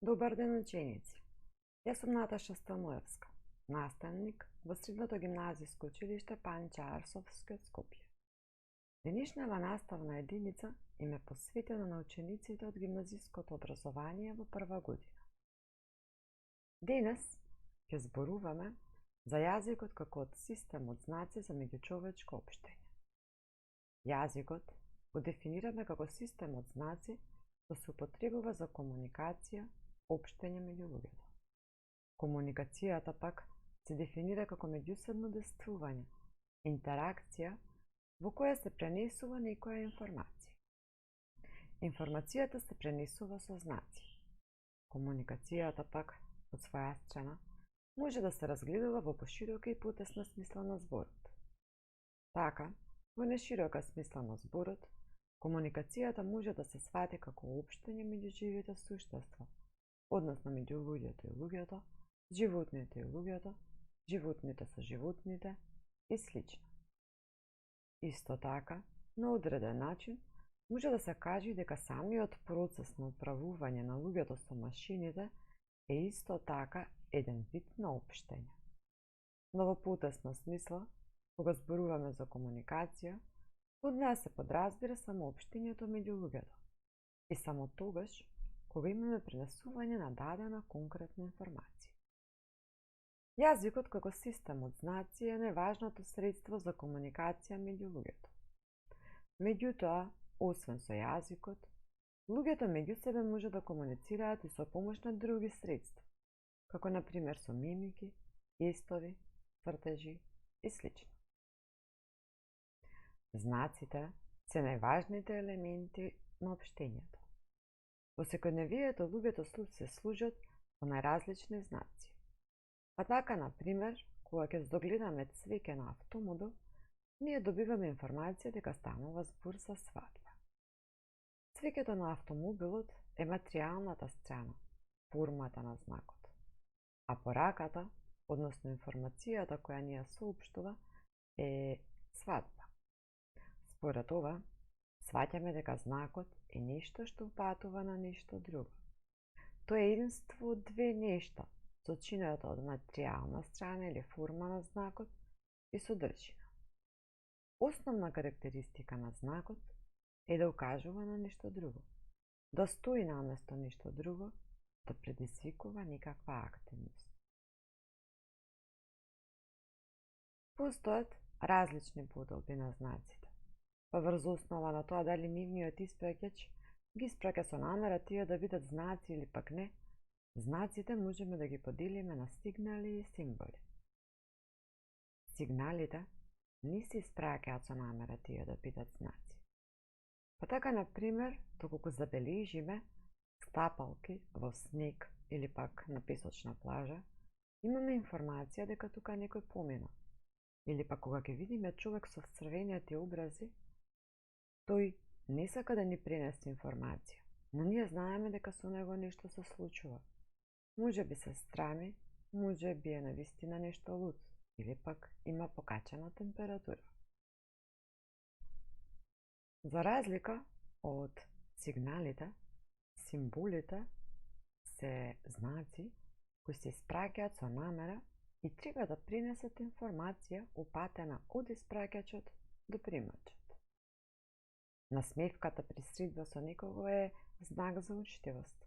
Добар ден, ученици! Јас сум Наташа Станоевска, наставник во Средното гимназиско училиште Панче Арсовски од Скопје. Денешната наставна единица им е посветена на учениците од гимназиското образование во прва година. Денес ќе зборуваме за јазикот како систем од знаци за меѓучовечко општење. Јазикот го дефинираме како систем од знаци што се употребува за комуникација, општење меѓу луѓето. Комуникацијата пак се дефинира како меѓусебно действување, интеракција во која се пренесува некоја информација. Информацијата се пренесува со знаци. Комуникацијата пак, од своја страна, може да се разгледува во поширока и потесна смисла на зборот. Така, во неширока смисла на зборот, комуникацијата може да се свати како општење меѓу живите суштества, односно меѓу луѓето и луѓето, животните и луѓето, животните со животните и слично. Исто така, на одреден начин, може да се каже дека самиот процес на управување на луѓето со машините е исто така еден вид на општење. Но во потесна смисла, кога зборуваме за комуникација, од неа се подразбира само општењето меѓу луѓето и само тогаш кога имаме пренесување на дадена конкретна информација. Јазикот како систем од знаци е најважното средство за комуникација меѓу луѓето. Меѓутоа, освен со јазикот, луѓето меѓу себе може да комуницираат и со помош на други средства, како на пример со мимики, гестови, цртежи и слично. Знаците се најважните елементи на општењето. Во секојдневието луѓето се служат со најразлични знаци. Па така, на пример, кога ќе догледаме цвеќе на автомобил, ние добиваме информација дека станува збор за свадба. Цвеќето на автомобилот е материјалната страна, формата на знакот, а пораката, односно информацијата која ни ја соопштува, е свадба. Според ова, сваќаме дека знакот е нешто што упатува на нешто друго. Тоа е единство од две нешта, сочинето од материјална страна или форма на знакот и содржина. Основна карактеристика на знакот е да укажува на нешто друго, да стои наместо нешто друго, да предизвикува некаква активност. Постојат различни поделби на знаците, па врз основа на тоа дали нивниот испраќач ги испраќа со намера тие да бидат знаци или пак не, знаците можеме да ги поделиме на сигнали и символи. Сигналите не се испраќаат со намера тие да бидат знаци. Па така, на пример, доколку забележиме стапалки во снег или пак на песочна плажа, имаме информација дека тука некој помина. Или пак кога ќе видиме човек со црвенети образи, тој не сака да ни пренесе информација, но ние знаеме дека со него нешто се случува. Може би се страми, може би е навистина нешто луд, или пак има покачена температура. За разлика од сигналите, символите се знаци кои се испраќаат со намера и треба да пренесат информација упатена од испраќачот до примачот. Насмевката при средба со некого е знак за учтивост.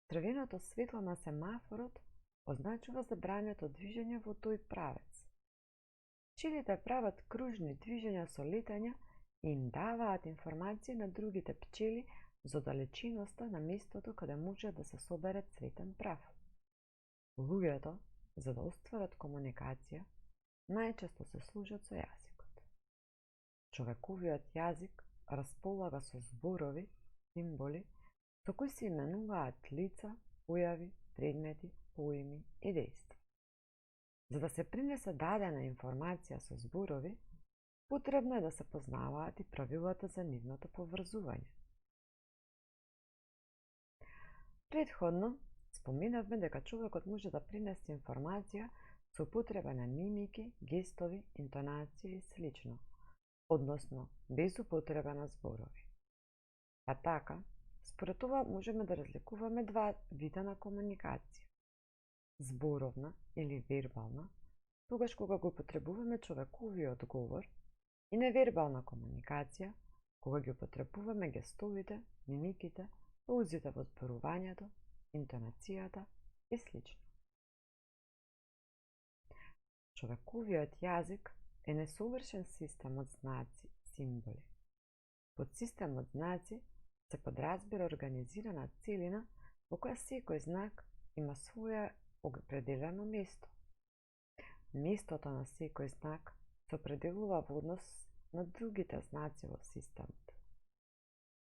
Црвеното светло на семафорот означува забрането движење во тој правец. Пчелите прават кружни движења со летање и им даваат информација на другите пчели за далечиноста на местото каде може да се собере цветен прав. Луѓето, за да остварат комуникација, најчесто се служат со јазикот. Човековиот јазик располага со зборови, символи, со кои се именуваат лица, појави, предмети, поими и дејства. За да се пренесе дадена информација со зборови, потребно е да се познаваат и правилата за нивното поврзување. Претходно споменавме дека човекот може да пренесе информација со употреба на мимики, гестови, интонации и слично, односно без употреба на зборови. Па така, Според това можеме да разликуваме два вида на комуникација. Зборовна или вербална, тогаш кога го потребуваме човековиот говор, и невербална комуникација, кога ги употребуваме гестовите, мимиките, паузите во зборувањето, интонацијата и сл. Човековиот јазик е несовршен систем од знаци, символи. Под систем од знаци се подразбира организирана целина во која секој знак има своја определено место. Местото на секој знак се определува во однос на другите знаци во системот.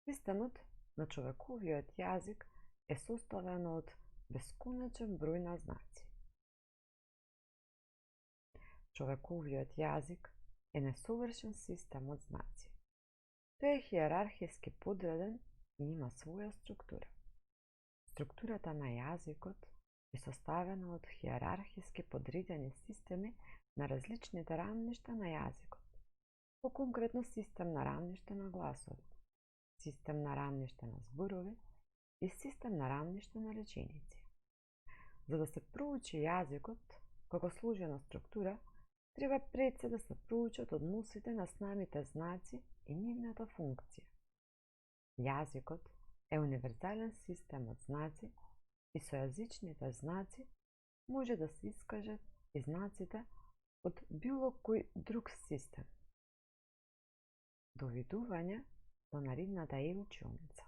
Системот на човековиот јазик е составен од бесконечен број на знаци. Човековиот јазик е несовршен систем од знаци. Тој е хиерархиски подреден и има своја структура. Структурата на јазикот е составена од хиерархиски подредени системи на различните рамништа на јазикот. По-конкретно систем на рамниште на гласови, систем на рамниште на зборови и систем на рамниште на реченици. За да се проучи јазикот како сложена структура, треба пред се да се проучат односите на самите знаци и нивната функција. Јазикот е универзален систем од знаци и со јазичните знаци може да се искажат и знаците од било кој друг систем. Довидување до наредната училница.